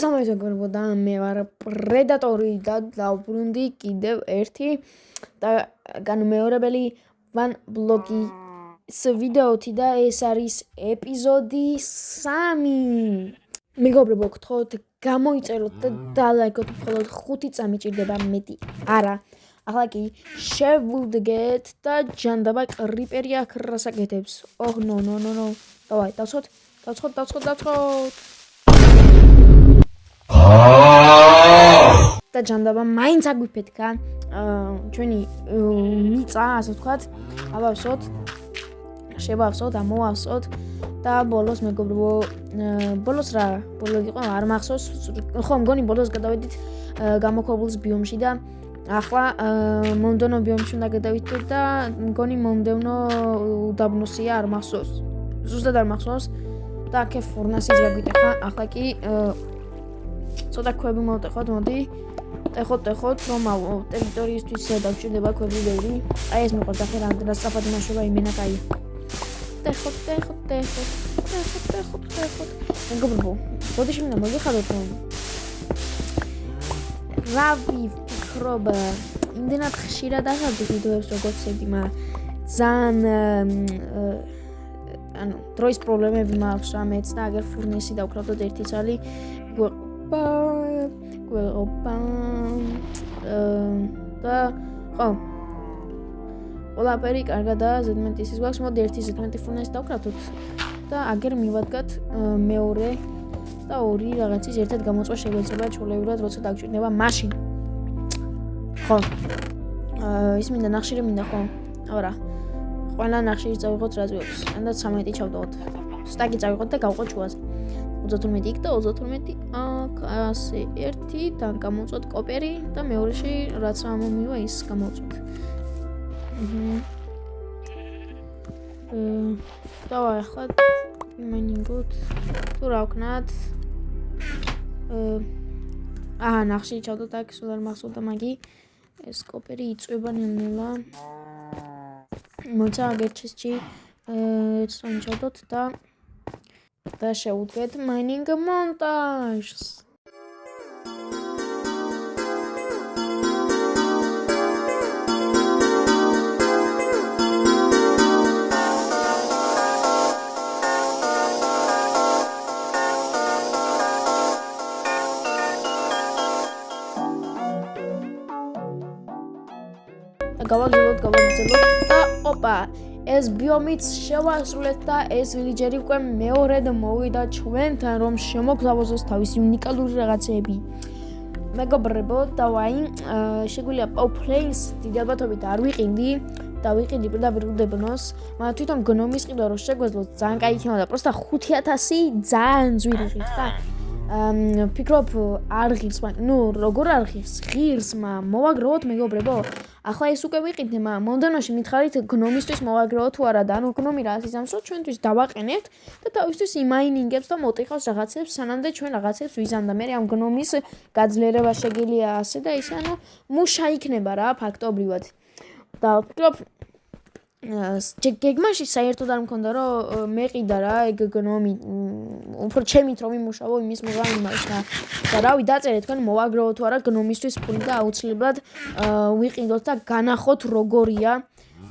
მოგესალმებით მე ვარ პრედატორი და დავბრუნდი კიდევ ერთი და განუმეორებელი ვან ბლოგის ვიდეოთი და ეს არის ეპიზოდი 3. მეგობრებო, გთხოვთ გამოიწეროთ და დალაიქოთ, მხოლოდ 5 წამი ჭირდება, მეტი არა. ახლა კი შევუდგეთ და ჯანდაბა კრიპერი აქ რას აკეთებს. ნო. დავაი, დავცხოთ. და ჯანდაბა მაინც აგვიფეთქა ჩვენი მიწა, ასე ვთქვათ, ავავსოთ, შევავსოთ, ამოვავსოთ და ბოლოს მეგობრებო, ბოლოს იყო არ მახსოვს, ხო მგონი ბოლოს გადავედით გამოქვაბულის ბიომში და ახლა მომდევნო ბიომში უნდა გადავიდეთ და მგონი მომდევნო უდაბნოსია, არ მახსოვს, ზუსტად არ მახსოვს და აქ ფურნასიც გაგვიტეხა. ახლა კი ცოტა ქვები მოვტეხოთ, მოდი ტეხოთ, რომ ტერიტორიისთვის დაგჭირდება ქვები ბევრი. აი ეს მიყვარს ახლა რამდენად სწრაფად იმუშავა იმენა, კაი. ტეხოთ. მეგობრებო, ბოდიში მინდა მოგიხადოთ, რომ რა ვიფიქრობ, იმდენად ხშირად აღავდით ვიდეოებს როგორც ეგ, ძალიან დროის პრობლემები მაქვს რამეც და აგერ ფურნესი დავკრავდოთ ერთი წალი გვეყობა და ხო ყველაფერი კარგადაა, ზედმეტი ისიც გვაქვს, მოდი ერთი ზედმეტი ფურნესი დავკრავდოთ და აგერ მივადგათ მეორე და ორი რაღაცის ერთად გამოწვა შეგვეცება ჩვეულებრივად როცა დაგჭირდება მაშინ. ხო. ის მინდა ნახშირი მინდა, ხო? არა. ყველა ნახშირი წავიღოთ რაც გვაქვს. ანდაც 13 ჩავდოთ. სტაკი წავიღოთ და გავყოთ შუაზე. 32 იქ და 32 აქ ასე ერთი და გამოწვოთ კოპერი და მეორეში რაც ამომივა ის გამოწვოთ. დავაი ახლა მაინინგოთ თუ რა ვქნათ. ნახშირი ჩავდოთ აქ, სულ არ მახსოვდა მაგი ეს კოპერი იწვება ნელ-ნელა. მოცა აგერჩისში ჩავდოთ და შევუდგეთ მაინინგ მონტაჟს. გავაგზავნოთ და ოპა, ეს ბიომიც შევასრულეთ და ეს ვილეჯერი უკვე მეორედ მოვიდა ჩვენთან, რომ შემოგთავაზოს თავისი უნიკალური რაღაცეები. მეგობრებო, დავაი, შეგვიძლია პაუპლეინს დიდი ალბათობით არ ვიყიდი და ვიყიდი პირდაპირ უდაბნოს, მაგრამ თვითონ გნომის ყიდვა რო შეგვეძლოს ძალიან კაი იქნება და პროსტა 5000 ძალიან ძვირი ღირს და ფიქრობ არ ღირს, მაგრამ როგორ არ ღირს? ღირს, მოვაგროვოთ მეგობრებო. ახლა ეს უკვე ვიყიდე, მაგრამ მომდევნოში მითხარით გნომისთვის მოვაგროვოთ თუ არა და ანუ გნომი რა იზამსო ჩვენთვის დავაყენებთ და თავისთვის იმაინინგებს და მოტიხავს რაღაცებს, სანამდე ჩვენ რაღაცებს ვიზამ და მე ამ გნომის გაძლიერება შეგიძლია ასე და ისე, ანუ მუშა იქნება რა ფაქტობრივად. და ვფიქრობ გეგმაში საერთოდ არ მქონდა რომ მეყიდა რა ეგ გნომი უფრო ჩემით რომ იმუშავო იმის მოგამიმარს და რავი დაწერეთ თქვენ მოვაგროვოთ თუ არა გნომისთვის ფული და აუცილებლად ვიყიდოთ და განახოთ როგორია,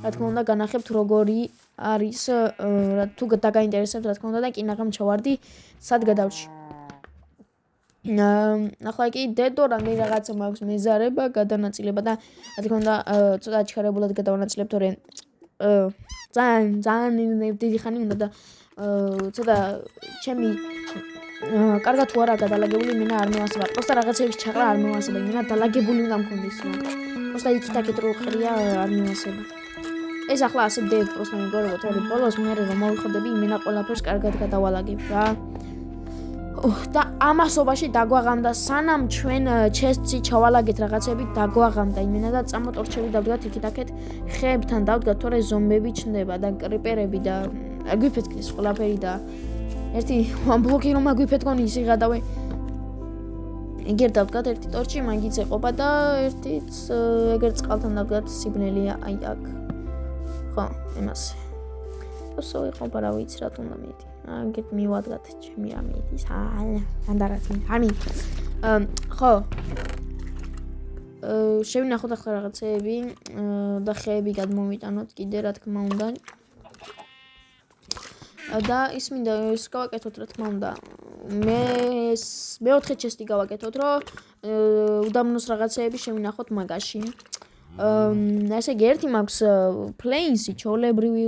რა თქმა უნდა განახებთ როგორი არის თუ დაგაინტერესებთ რა თქმა უნდა და კი ნახამ ჩავარდი სად გადავრჩი. ახლა კი დედო რამდენი რაღაცა მაქვს მეზარება, გადანაწილება და რა თქმა უნდა ცოტა აჩქარებულად გადავანაწილებ, თორე ძალიან დიდი ხანი უნდა და ცოტა ჩემი კარგად თუ არა გადალაგებული მენა არ მევასება. პროსტა რაღაცების ჩაყრა არ მევასება, მენა დალაგებული უნდა მქონდეს. პროსტა იქით-აქეთ რო ყრია არ მევასება. ეს ახლა ასე დებ პროსტა მეგობრებო, თორე ბოლოს მე რომ მოვიხოდები, მენა ყველაფერს კარგად გადავალაგებ რა. და ამასობაში დაგვაღამდა სანამ ჩვენ ჩესტში ჩავალაგეთ რაღაცები დაგვაღამდა იმენა და წამოტორჩები დავდგათ იქით-აქეთ ხეებთან დავდგათ, თორე ზომბები ჩნდება და კრიპერები და აგვიფეთქეს ყველაფერი და ერთი ბლოკი რომ აგვიფეთქონი ისი გადავე ეგერ დავდგათ ერთი ტორჩი მაგიც ეყოფა და ერთიც ეგერ წყალთან დავდგათ სიბნელია აი აქ ხო, იმასე. ოსო ეყოფა რა ვიცი რა თუნდა მეტი. Get მივადგათ ჩემი რამე ის ანდარაც ამი ხო შევინახოთ ახლა რაღაცეები და ხეები გადმოვიტანოთ კიდე რა თქმა უნდა და ის მინდა ის გავაკეთოთ რა თქმა უნდა მეოთხე ჩესტი გავაკეთოთ რომ უდაბნოს რაღაცეები შევინახოთ მაგაში ესე იგი ერთი მაქვს პლეინსი ჩოლებრივი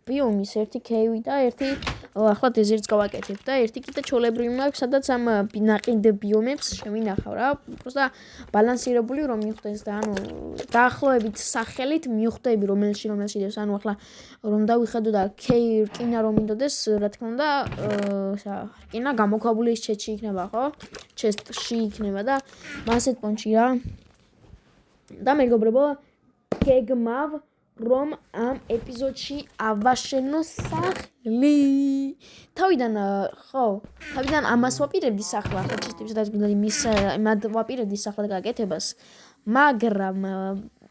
ბიომის ერთი კეივი და ერთი ახლა დეზერტს გავაკეთებ და ერთი კიდე ჩოლებრივი მაქვს სადაც ამ ნაყიდ ბიომებს შევინახავ რა просто ბალანსირებული რომ მივხვდეს და ანუ დაახლოებით სახელით მივხვდები რომელში დევს ანუ ახლა რომ დავიხედო და რკინა რომ მინდოდეს რა თქმა უნდა რკინა გამოქვაბული ჩეტში იქნება ხო ჩესტში იქნება და მასეთ პონჩი რა და მეგობრებო გეგმავ რომ ამ ეპიზოდში ავაშენო სახლი თავიდან ამას ვაპირებდი სახლა ხო ჩესტებს და მის მად ვაპირებდი სახლა გაკეთებას მაგრამ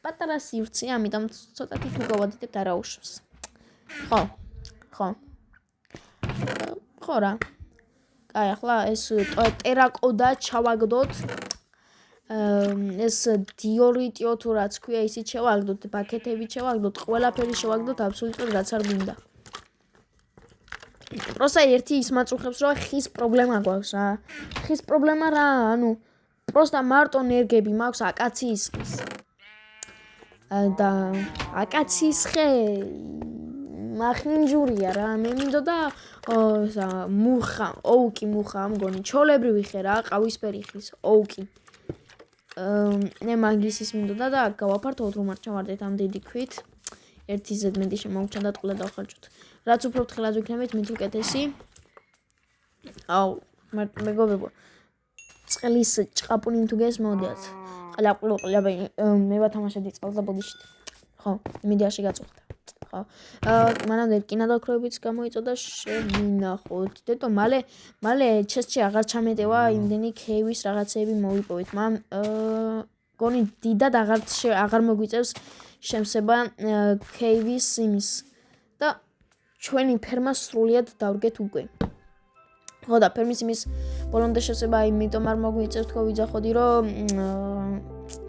პატარა სივრცე ამიტომ ცოტათი თუ გავადიდებთ არა უშავს ხო რა კაი ახლა ეს ტერაკოდა ჩავაგდოთ ეს დიორიტიო თუ რაც ქვია ისიც შევაგდოთ პაკეტები შევაგდოთ ყველაფერი შევაგდოთ აბსოლუტურად რაც არ გინდა просто ერთი ის მაწუხებს რომ ხის პრობლემა გვაქვს რა ხის პრობლემა რა ანუ просто მარტო ნერგები მაქვს აკაციის ხის და აკაციის ხე მახინჯურია რა მე მინდოდა ოუკი მუხა მგონი ჩოლებრივი ხე რა ყავისფერი ხის ოუკი მე მაგისის მინდოდა და გავაფართოვოთ რომ არ ჩავარდეთ ამ დიდი ქვით ერთი ზედმეტი შემოვჩანდა და ყველა დავხარჯოთ რაც უფრო თხილად ვიქნებით მით უკეთესი აუ მეგობრებო წყლის ჭყაპუნი თუ გესმოდიათ ყლაპყლაპ მე ვათამაშებდი წყალს და ბოდიშით ხო მედიაში გაწუხდა ხო მანამდე კინოდოქროებიც გამოიწოდა შევინახოთ დედო მალე ჩესტში აღარ ჩამეტევა იმდენი კეივის რაღაცეები მოვიპოვეთ გონი დიდად აღარ მოგვიწევს შემსება კეივის იმის და ჩვენი ფერმა სრულიად დავდგეთ უკვე ხო და ფერმის იმის ბოლომდე შესება იმიტომ არ მოგვიწევს თქო ვიძახოდი რომ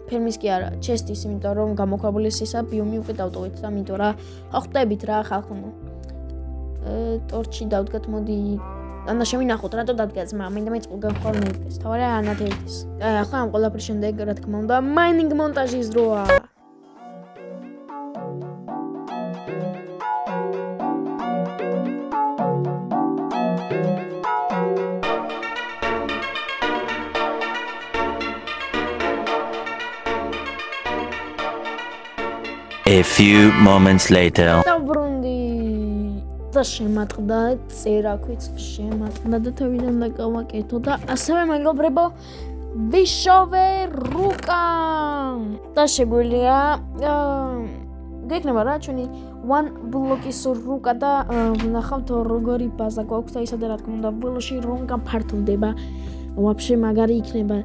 ფერმის კი არა ჩესტის იმიტომ რომ გამოქვაბულის ისა ბიომი უკვე დავტოვეთ და იმიტომ რა ხვდებით რა ხალხო ტორჩი დავდგათ მოდი ანა შევინახოთ რატო დადგას მინდა მე წყალ გავხარნეს თავარა ანათელის ახლა ამ ყველაფრის შემდეგ რა თქმა უნდა მაინინგ მონტაჟის დროა A few moments later. დაბრუნდი და შემატყდა წერაქვიც შემატყდა და თავიდან დაგავაკეთო და ასევე მეგობრებო ვიშოვე რუკა და შეგვიძლია გეკნება რა ჩვენი one block-ის რუკა და ვნახავთ როგორი ბაზა გვაქვს და ისა და რა თქმა უნდა ბოლოში რომ გაფართოვდება вообще მაგარი იქნება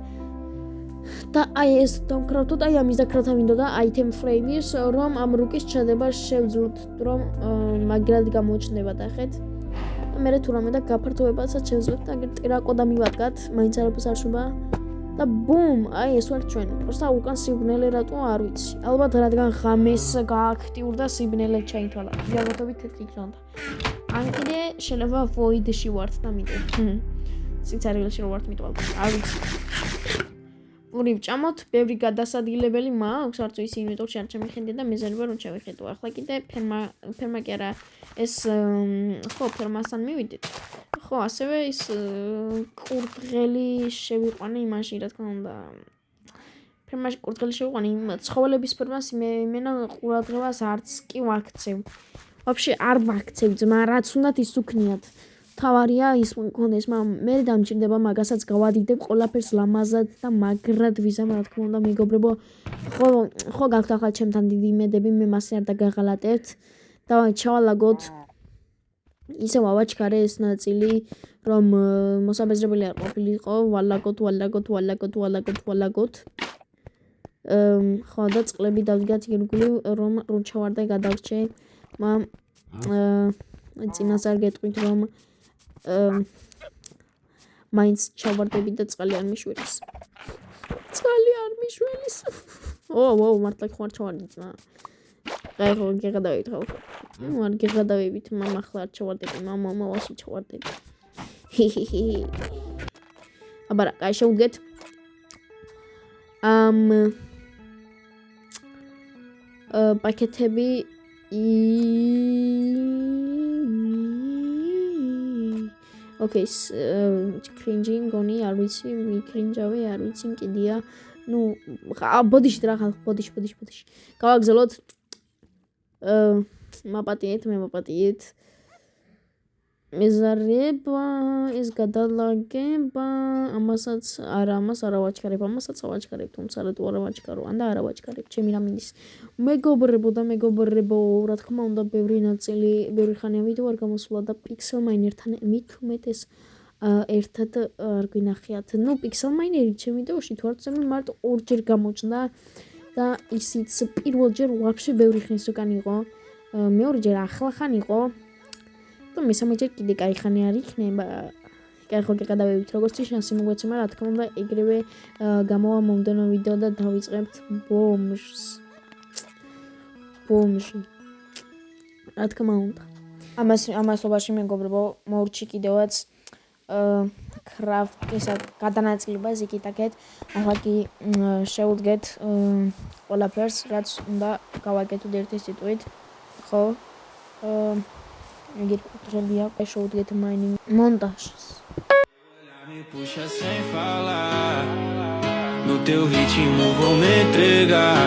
და აი ეს დავკრავთო და აი ამის დაკრავთა მინდოდა item frame-ის რომ ამ რუკის ჩადება შევძლოთ რომ მაგრად გამოჩნდება და ხეთ და მე თუ რამე და გაფართოვებასაც შევძლოთ და აგერ ტერაკოდა მივადგათ მაინც არაფერს არ შვება და ბუმ აი ეს ვარ ჩვენ просто უკან სიბნელე რატო არ ვიცი ალბათ რადგან ღამეს გააქტიურდა სიბნელე ჩაითვალა გაგოთობით თეთრი იქნოდა ან კიდე შეიძლება void-ში ვართ და მიტყვი სიცარიელში რო ვართ მიტყვალ არ ვიცი ორი ვჭამოთ, ბევრი გადასადგილებელი მაქვს, არც ვიცი ინვენტორში არ შემიხედია და მეზარება რომ ჩავიხედო. ახლა კიდე ფერმა კი არა, ეს ხო ფერმასთან მივიდეთ. ხო, ასევე ის კურდღელი შევიყვანე იმაში, რა თქმა უნდა. ფერმაში კურდღელი შევიყვანე იმ ცხოველების ფერმას მენა ყურადღებას არც კი ვაქცევ. Вообще არ ვაქცევ, ძმა, რაც უნდათ ის უქნიათ. თავარია ის მქონდეს, მე დამჭირდება მაგასაც გავადიდებ ყველაფერს ლამაზად და მაგრად ვიზამ, რა თქმა უნდა, მეგობრებო. ხო გაქვთ ახლა ჩემთან დიდი იმედები, მე მასე არ დაგაღალატებთ. და ჩავალაგოთ ისე ვავაჩქარე ეს ნაწილი, რომ მოსაბეზრებელი არ ყოფილიყო, ვალაგოთ. ხო და წყლები დავდგათ ირგვლივ, რომ ჩავარდე გადავრჩე. წინასწარ გეტყვით, რომ მაინც ჩავარდები და წყალი არ მიშველის. წყალი არ მიშველის. ო, მართლა ხوار ჩავარდით ნა. აი ხო გეღადავით ხო. არ გეღადავებით, მამა ახლა არ ჩავარდები, მამა ვაში ჩავარდები. აბარა, კაი შევდგეთ. პაკეტები ოკეი, კრინჯი მგონი, არ ვიცი, მიკრინჯავე, არ ვიცი, მკიდია. ნუ, ბოდიში რა ხალხ, ბოდიში. გავაგზავნოთ. მაპატიეთ, მე მაპატიეთ. მეზარება, ეს გადალაგება, ამასაც არა ვაჩქარებ, ამასაც ავაჩქარებ, თუმცა რატო არა ვაჩქარო, ანდა არა ვაჩქარებ, ჩემი რამინდის. მეგობრებო, რა თქმა უნდა, ბევრი ხანია ვიდეო არ გამოსულა და პიქსელმაინერთან მithumetes ერთად არ გვინახიათ. ნუ პიქსელმაინერი ჩემ ვიდეოში თუ არ ვცემი მარტო ორჯერ გამოჩნდა და ისიც პირველჯერ ვაფშე ბევრი ხნის უკან იყო. მეორეჯერ ახლახან იყო. და მესამეჯერ კიდე კაი ხანი არ იქნება. კაი ხო გეყადავებით როგორც შანსი მოგვეცემა, რა თქმა უნდა, ეგრევე გამოვა მომდენო ვიდეო და დავიწყებთ ბომჟი. რა თქმა უნდა. ამასობაში მეგობრებო, მოურჩი კიდევაც კრაფტის გადანაწილება ზიკიტაკეთ. ახლა კი შევუდგეთ ყველაფერს, რაც უნდა გავაკეთოთ ერთი სიტყვით. ხო? Egir potrzebuję showdget mining montagens. Me puxa sem falar. No teu ritmo vou me entregar.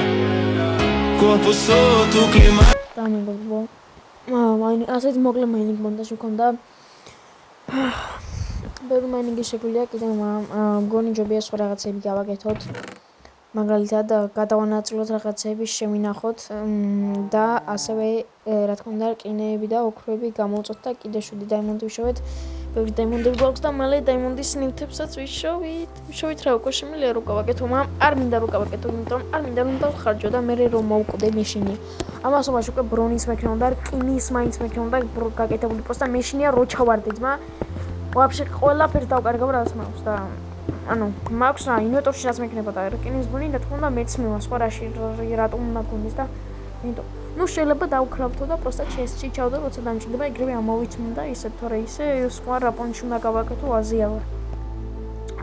Corpo solto, clima. Tá, mეგობრებო. ასეთ მოკლე mining montage მქონდა. ბევრი mining-ი შეგვიძლია კიდევ მგონი ჯობია სხვა რაღაცები გავაკეთოთ. მაგალითად გადავანაწილოთ რაღაცები, შევინახოთ და ასევე რა თქმა უნდა რკინეები და ოქროები გამოვწოთ და კიდე 7 დაიმონდი ვიშოვეთ. ბევრი დაიმონდები გვაქვს და მალე დაიმონდის ნივთებსაც ვიშოვით. ვიშოვით რა უკვე შემიძლია რო გავაკეთო, მაგრამ არ მინდა რო გავაკეთო, იმიტომ არ მინდა რომ დავხარჯო და მე რო მოვკვდე მეშინი. ამასობაში უკვე ბრონის მექნება და რკინის მაინც მექნება და გაკეთებული პროსტა მეშინია რო ჩავარდე ძმა. ვაფშე ყველაფერს დავკარგავ რაც მაქვს და ანუ მაქვს რა ინვენტორში რაც მექნება და რკინის ბუნი და თქმა უნდა მეც მივა სხვა რაში რატომ უნდა გქონდეს და იმიტომ ნუ შეიძლება დავკრავთო და პროსტა ჩესტში ჩავდო როცა დამჭირდება ეგრევე ამოვიწმინდა ისე თორე ისე სხვა რაპონში უნდა გავაკეთო აზიალა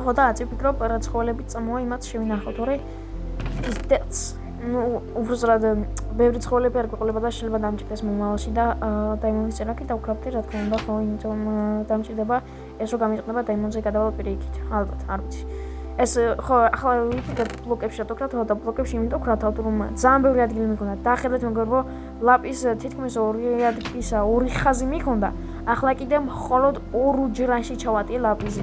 ხო და აწი ფიქრობ რა ცხოველები წამოვა იმათ შევინახო თორე ის დეც ნუ უბრალოდ ბევრი ცხოველები არ გვეყოლება და შეიძლება დამჭირდეს მომავალში და დაიმონის წერაკი დავკრავთე რა თქმა უნდა ხო იმიტომ დამჭირდება ეს რო გამიყდება დაიმონზე გადავალ პირიქით ალბათ არ ვიცი ეს ხო ახლა ვიფიქრე ბლოკებში რატო ვკრავ და ბლოკებში იმიტომ ვკრავ რომ ძალიან ბევრი ადგილი მქონდა დაახლოებით მეგობრებო ლაპის თითქმის 2 ადგილისა 2 ხაზი მქონდა ახლა კიდე მხოლოდ 2 ჯრანში ჩავატიე ლაპიზი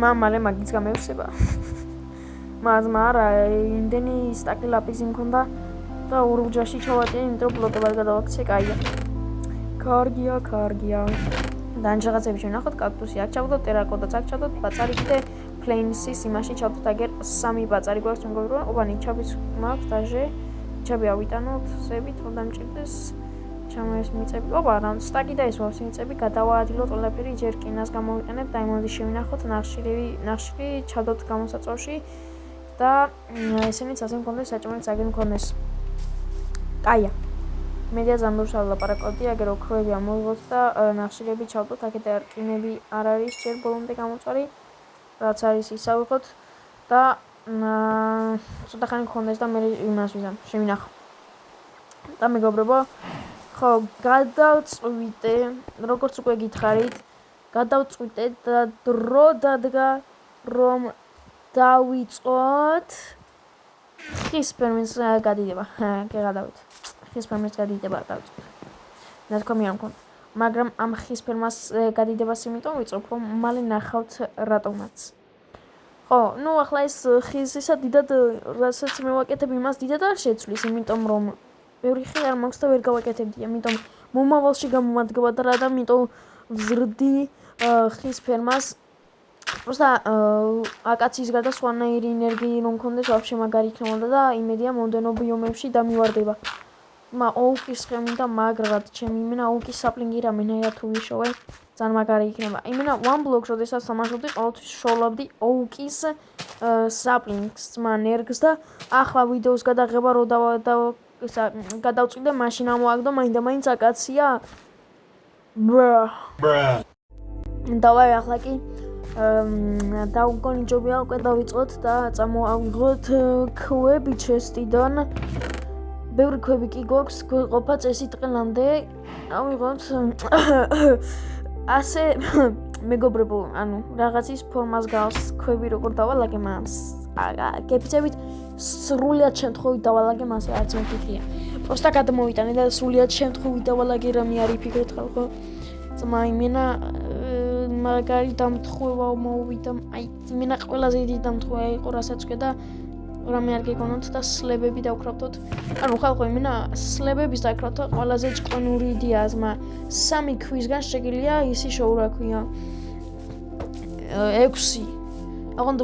მამალე მაგის გამევსება მაგრამ იმდენი სტაკი ლაპიზი მქონდა და 2 ჯრანში ჩავატიე იმიტომ ბლოკებად გადავაქცე კაია კარგია და რაღაცები შევნახოთ კაქტუსი აქ ჩავდოთ ტერაკოტაც აქ ჩავდოთ ბაწარი კიდე ფლეინსის იმაში ჩავდოთ აგერ 3 ბაწარი გვაქვს მეგობრებო ოპანი ჩაბის მაქვს დაჟე ჩაბი ავიტანოთ ზებით რომ დამჭირდეს ჩამოეს მიწები ოპა რა სტაკი და ეს ვავს მიწები გადავაადგილოთ ყველაფერი ჯერ კინას გამოვიყენებთ დაიმონდი შევინახოთ ნახშირი ჩავდოთ გამოსაწვევში და ესენიც ასე მქონდეს საჭმელიც აგერ მქონდეს კაია მედია ზამბურს ალაპარაკობდი აგერ ოქროები ამოვიღოთ და ნახშირები ჩავდოთ აქეთ რკინები არ არის ჯერ ბოლომდე გამოწვარი რაც არის ის ავიღოთ და ცოტა ხანი მქონდეს და მე იმას ვიზამ შევინახო და მეგობრებო ხო გადავწვიდე როგორც უკვე გითხარით გადავწვიდე და დრო დადგა რომ დავიწყოთ ხის ფერმის გადიდება გეღადავით ხის ფერმის გადიდება დავიწყოთ ნათქვამი არ მქონდა მაგრამ ამ ხის ფერმას გადიდებას იმიტომ ვიწყობ რომ მალე ნახავთ რატომაც ხო ნუ ახლა ეს ხიზისა დიდად რასაც მე ვაკეთებ იმას დიდად არ შეცვლის იმიტომ რომ ბევრი ხი არ მაქვს და ვერ გავაკეთებდი ამიტომ მომავალში გამომადგება და რა და ამიტომ ვზრდი ხის ფერმას просто აკაციის გარდა სხვანაირი ენერგია რომ მქონდეს ვაფშე მაგარი იქნებოდა და იმედია მომდენო ბიომებში დამივარდება მა ოუკის ხემი და მაგრად ჩემი იმენა ოუკის საპლინგი რამენერა თუ ვიშოვე ძალიან მაგარი იქნება. იმენა one block როდესაც თამაშობდი ყოველთვის შოვლავდი ოუკის საპლინგს მანერგს და ახლა ვიდეოს გადაღება რო გადავწყვიტე მაშინ ამოაგდო მაინდა-მაინც აკაცია. დავაი ახლა კი დაუგონიჯობია უკვე დავიწყოთ და წამოავიღოთ ქვები ჩესტიდან. ბევრი ქვები კი გვაქვს, გვეყოფა წესი ტყელამდე. ავიღოთ ასე მეგობრებო, ანუ რაღაცის ფორმას გავს ქვები როგორ დავალაგე მას. გეფიცებით სრულად შემთხვევით დავალაგე მას, არც მეკითხია. პროსტა გადმოვიტანე და სრულად შემთხვევით დავალაგე რამე არ იფიქრეთ ხალხო. ძმა იმენა მაგარი დამთხევა მოვიდა. აი, იმენა ყველაზე დიდი დამთხევა იყო, რასაც ვქედა რამე არ გეგონოთ და სლებები დავკრავდოთ. ანუ ხალხო, იმენა სლებების დაკრავდა ყველაზე ჭკვანური იდეაა, ძმა. 3 ქვისგან შეგიძლია ისი შოუ რა ქვია. 6. აღონდ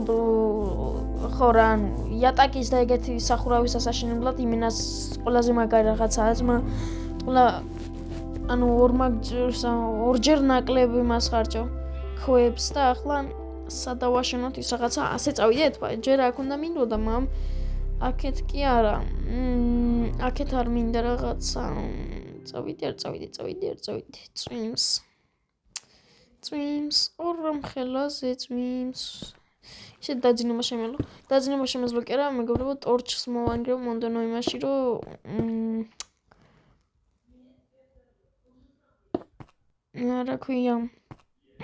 ხო რა, ანუ იატაკის და ეგეთი სახურავის ასაშენებლად იმენას ყველაზე მაგარი რაღაცაა, ძმა. ყველა ანუ ორჯერ ნაკლები მას ხარჯო ქვებს და ახლა სადავაშენოთ ის რაღაცა ასე წავიდეთ, ჯერ აქ უნდა მინდოდა მამ. აქეთ კი არა. აქეთ არ მინდა რაღაცა. წავიდე. წვიმს. ორ ხელაზე წვიმს. ისე დაძინება შემელო. დაძინება შემეძლო კი არა, მეგობრებო, ტორჩს მოვანგრევ მომდენო იმაში, რომ რა ქვია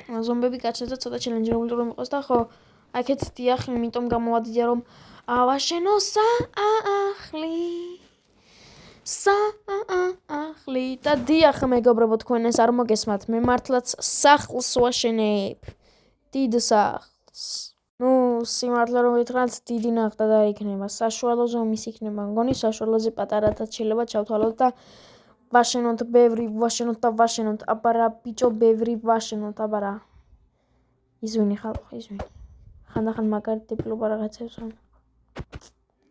ზომბები გაჩნდეს და ცოტა ჩელენჯერული რომ იყოს და ხო აქეთ დიახ იმიტომ გამოვადიდე რომ ავაშენო სახლი და დიახ მეგობრებო თქვენ ეს არ მოგესმათ მე მართლაც სახლს ვაშენებ დიდ სახლს ნუ სიმართლე რომ ვითხრათ დიდი ნახტა და იქნება საშუალო ზომის იქნება მგონი საშუალოზე პატარათაც შეიძლება ჩავთვალოთ და ვაშენოთ ბევრი ვაშენოთ აბარა ბიჭო ბევრი ვაშენოთ აბარა izvini ხალხო izvini ხანდახან მაგარი დიპლომა რაღაცებს ვამ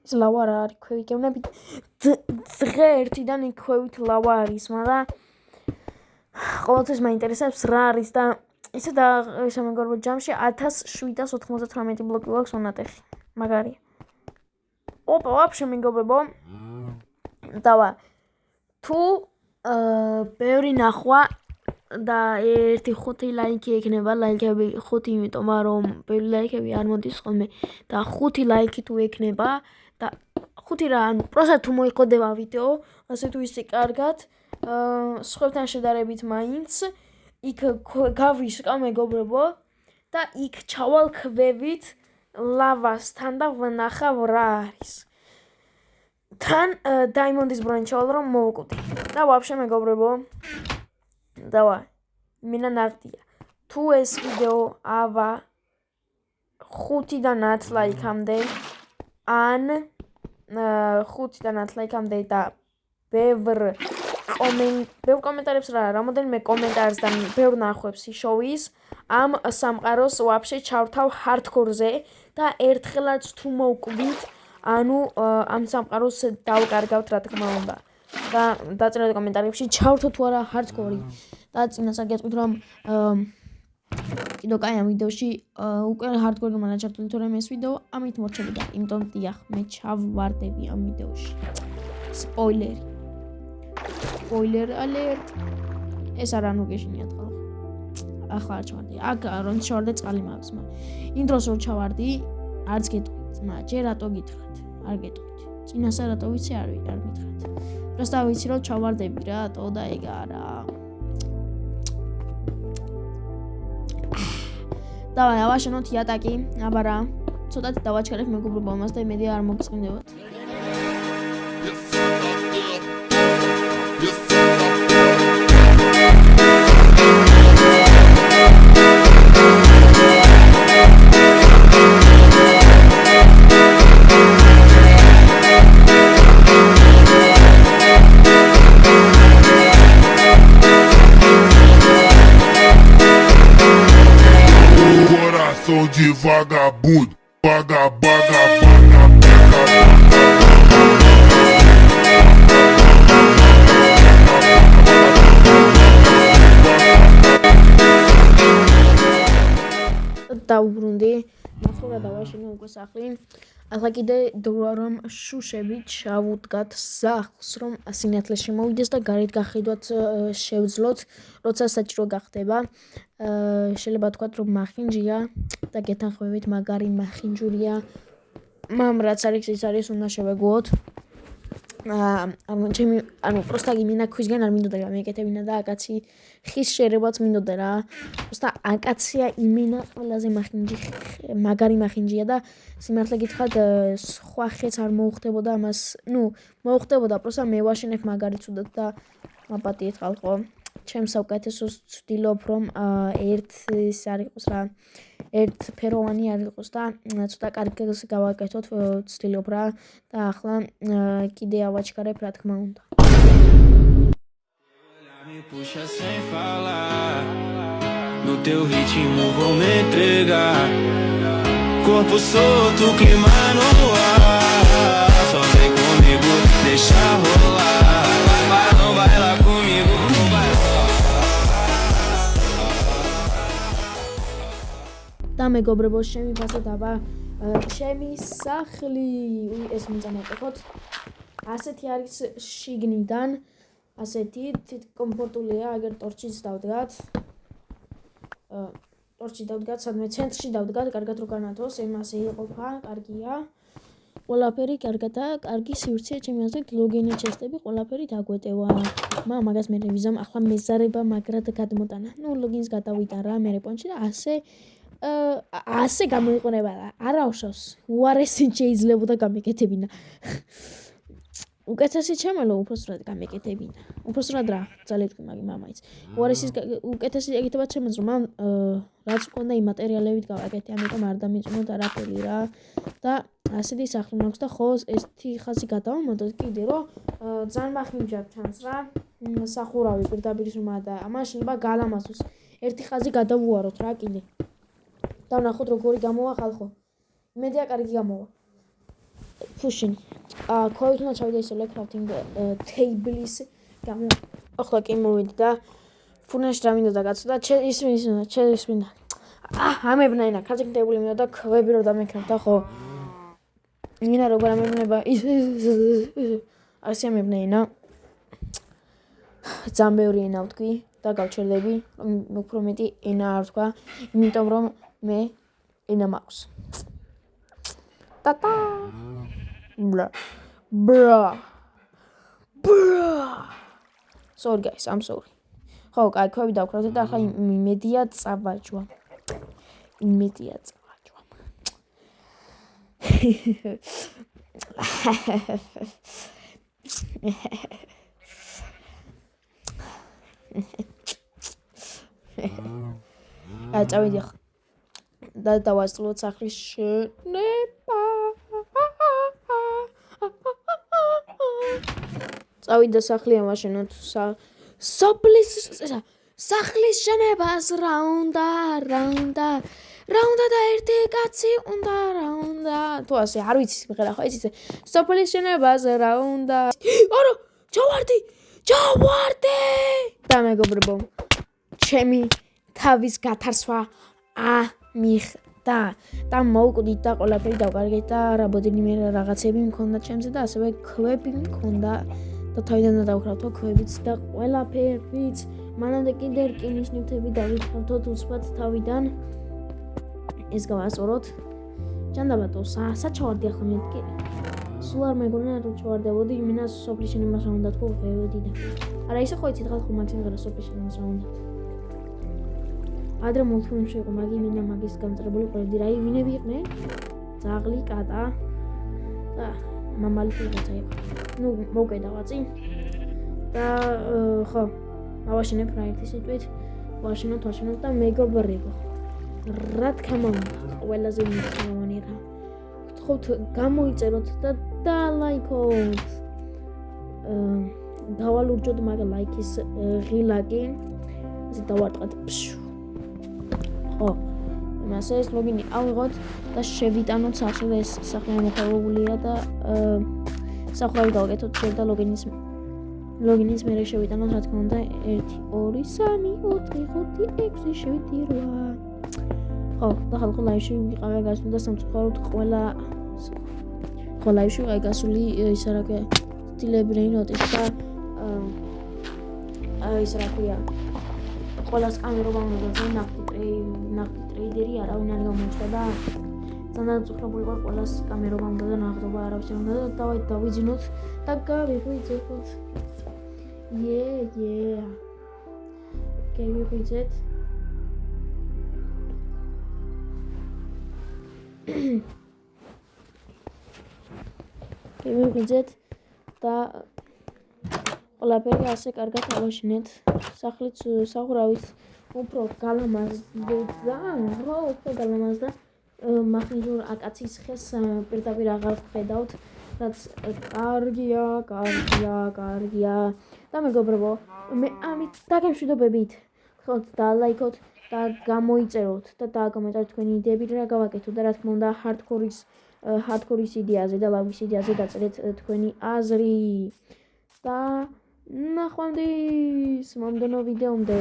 ეს ლავა რა არის ქვევი გევნებით დღე ერთიდან იქვევით ლავა არის მაგრამ ყოველთვის მაინტერესებს რა არის და ისე და ესე მეგობრებო ჯამში 1799 ბლოკი გვაქვს მონატეხი მაგარი ოპა ვაფშე მეგობრებო დავა თუ ბევრი ნახვა და 1-5 ლაიკი ექნება ლაიკები 5 იმიტომ რომ ბევრი ლაიკები არ მოდის ხოლმე და 5 ლაიკი თუ ექნება და 5 რა ანუ პროსა თუ მოიყვება ვიდეო ასე თუ ისე კარგად სხვებთან შედარებით მაინც იქ გავისკა მეგობრებო და იქ ჩავალ ქვევით ლავასთან და ვნახავ რა არის თან დაიმონდის ბრანჩავალ რომ მოვკვდი და ვაფშე მეგობრებო დავა მინა ნახტია თუ ეს ვიდეო ავა 5-დან 10 ლაიქამდე ან 5-დან 10 ლაიქამდე და ბევრ კომენტარებს რა რამოდენიმე კომენტარს და ბევრ ნახვებს შოვის ამ სამყაროს ვაფშე ჩავთავ ჰარდკორზე და ერთხელაც თუ მოვკვდით ანუ ამ სამყაროს დავკარგავთ რა თქმა უნდა და დაწინოთ კომენტარებში ჩავრთო თუ არა ჰარდკორი და წინასა გეტყვით რომ კიდევ კაი ამ ვიდეოში უკვე ჰარდკორი რომ ანაჩართული თორემ ეს ვიდეო ამით მორჩებოდა იმიტომ დიახ მე ჩავვარდები ამ ვიდეოში სპოილერ ალერტ ეს არ ანუ გეშინიათ ხო ახლა არ ჩავარდი აქ რომ ჩავარდე წყალი მაქვს იმ დროს რომ ჩავარდი არც გეტყვით ჯერ რატო გითხრათ არ გეტყვით წინასა რატო ვიცი არ მითხრათ პროსტა ვიცი რომ ჩავარდები რატო და ეგ არა დავაი ავაშენოთ იატაკი აბარა ცოტათი დავაჩქარებ მეგობრებო ამას და იმედი არ მოგწყინდებათ de vagabundo, დავუბრუნდი. ნახურა დავაშინე უკვე სახლი. ახლა კიდე დროა რომ შუშები ჩავუდგათ სახლს, რომ სინათლე შემოვიდეს და გარეთ გახედვათ შევძლოთ, როცა საჭირო გახდება. შეიძლება თქვათ რომ მახინჯია და გეთანხმებით მაგარი მახინჯურია. მამ რაც არის ის არის უნდა შევეგუოთ. ანუ პროსტა გიმინა ქვისგან არ მინდოდა გამეკეთებინა და აკაცი ხის შერებაც მინდოდა რა. პროსტა აკაცია იმინა ყველაზე მაგარი მახინჯია და სიმართლე გითხრათ სხვა ხეც არ მოუხდებოდა ამას. მოუხდებოდა, პროსტა მე ვაშენებ მაგარი ცუდად და მაპატიეთ ხალხო. ჩემს საუკეთესოს ვცდილობ რომ ის არ იყოს რა. ერთფეროვანი არ იყოს და ცოტა კარგი გავაკეთოთ ვცდილობ რა და ახლა კიდე ავაჩქარებ რა თქმა უნდა. Me puxa sem falar, no teu ritmo vou me entregar. Corpo solto, clima no ar. Só vem comigo, deixa rolar. Não vai lá comigo, não vai lá. და მეგობრებო, შემიფასეთ აბა ჩემი სახლი. ეს მიწამოვყოთ. ასეთი არის შიგნიდან. ასეთი კომფორტულია, აგერ ტორჩიც დავდგათ. ტორჩი დავდგათ, სადმე ცენტრში დავდგათ, კარგად რო განათოს, იმასე იყოფა, კარგია. ყველაფერი კარგადაა, კარგი სივრცეა, ჩემი აზრით, ლოგინი ჩესტები ყველაფერი დაგვეტევა. მაგას მე ვიზამ, ახლა მეზარება მაგრად გადმოტანა. ლოგინს გადავიტან რა მე პონჩი და ასე გამოიყურება და არაუშავს. უარესი შეიძლებოდა გამეკეთებინა. უკეთესი ჩემელო უბრალოდ გამეკეთებინა. უბრალოდ რა, ძალით მაგი მამაიც. უარესის უკეთესი ეკეთება ჩემს რომ რაც მქონდა იმ მატერიალებით გავაკეთე, ამიტომ არ დამიწუნოთ არაფერი რა. და ასეთი სახლი მაქვს და ხო ერთი ხაზი გადავამოდოთ კიდე რომ ძალიან მახინჯად ჩანს რა. სახურავი პირდაპირ ზრმა და ამან შეიძლება გალამაზოს. ერთი ხაზი გადავუაროთ რა კიდე. და ვნახოთ როგორი გამოვა ხალხო. იმედია კარგი გამოვა. ფუშინი. ქვევით უნდა ჩავიდე ისე crafting table-ის გამო. ახლა კი მოვიდი და ფურნაში რა მინდოდა გაცოდა ისმინდა. ამებნაინა crafting table მინდოდა ქვები რო დამეკრებდა ხო. ინა როგორ ამებნება ასე ამებნაინა. ძალიან ბევრი ენა ვთქვი და გავჩერდები რომ უფრო მეტი ენა არ ვთქვა, იმიტომ რომ მე ენა მაქვს. Tata. Bra. Sorry guys, I'm sorry. ხო, კაი, ქვევი დავკრავდეთ და ახლა იმედია წავაჯვა. წავიდი ახლა. და დავასრულოთ სახლის შენება. წავიდა სახლი ამაშენოთ სახლის შენებას რაუნდა და ერთი კაცი უნდა რაუნდა თუ ასე არ ვიცი მიღერა ხო იცით სოფლის შენებას რაუნდა არო ჩავარდი და მეგობრებო ჩემი თავის გათარსვა ამიხდა და მოვკვდით და ყველაფერი დავკარგეთ და რამოდენიმე რაღაცები მქონდა ჩემზე და ასევე ქვები მქონდა და თავიდან დავკრავთო ქვებიც და ყველაფერიც მანამდე კიდე რკინის ნივთები დავიკრავთო უცბად თავიდან ეს გავასწოროთ ჯანდაბატო საჩავარდი ახლა მეთქი სულ არ მეგონა რომ ჩავარდებოდი იმენა სოფლის შენებას რა უნდა თქო ვედი და არა ისე ხო იცით ხალხო მაგის მიღერა სოფლის შენებას რა უნდა ადრე მულტფილმში იყო მაგი მინდა მაგის გამწრებული ყვები რა ვინები იყვნენ ძაღლი კატა და მამალი რაღაცა იყო ну მოვკედა წინ და ხო ავაშენებ რა ერთი სიტყვით ვაშენოთ და მეგობრებო რა თქმა უნდა ყველაზე მნიშვნელოვანი რა ვთხოვთ გამოიწეროთ და დალაიქოთ დავალურჯოთ მაგ ლაიქის ღილაკი ასე დავარტყათ ხო იმასე ეს ლოგინი ავიღოთ და შევიტანოთ სახში და ეს სახე მოხალხულია და სახურავი გავაკეთოთ შევ და ლოგინის მერე შევიტანოთ რა თქმა უნდა 1 2 3 4 5 6 7 8 ხო, და ხალხო ლაივში ვიყავი გასული და სამწუხაროდ ყველა ლაივში ვიყავი გასული ისა რა ქვია სტილები ნოტის და ისა რა ქვია ყველას კამერობა უნდა და ნახტი ტრეიდერი არავინ არ გამოჩნდა და ძალიან წუხრებული ვარ ყველას კამერობა უნდა და ნახტობა არავის არ უნდა და დავით დავიძინოთ და გავიღვიძოთ გავიღვიძეთ გავიღვიძეთ და ყველაფერი ასე კარგად ავაშინეთ სახლიც სახურავით უფრო გალამაზდეთ და უფრო გალამაზდა მახინჯურ აკაცის ხეს პირდაპირ აღარ ვხედავთ რაც კარგია და მეგობრებო მე ამით დაგემშვიდობებით ხოთ და ლაიქოთ და გამოიწეროთ და დაგამოიწეროთ თქვენი იდეები რა გავაკეთოთ და რა თქმა უნდა ჰარდკორის იდეაზე და ლავის იდეაზე დაწერეთ თქვენი აზრი და ნახვამდის მომდენო ვიდეომდე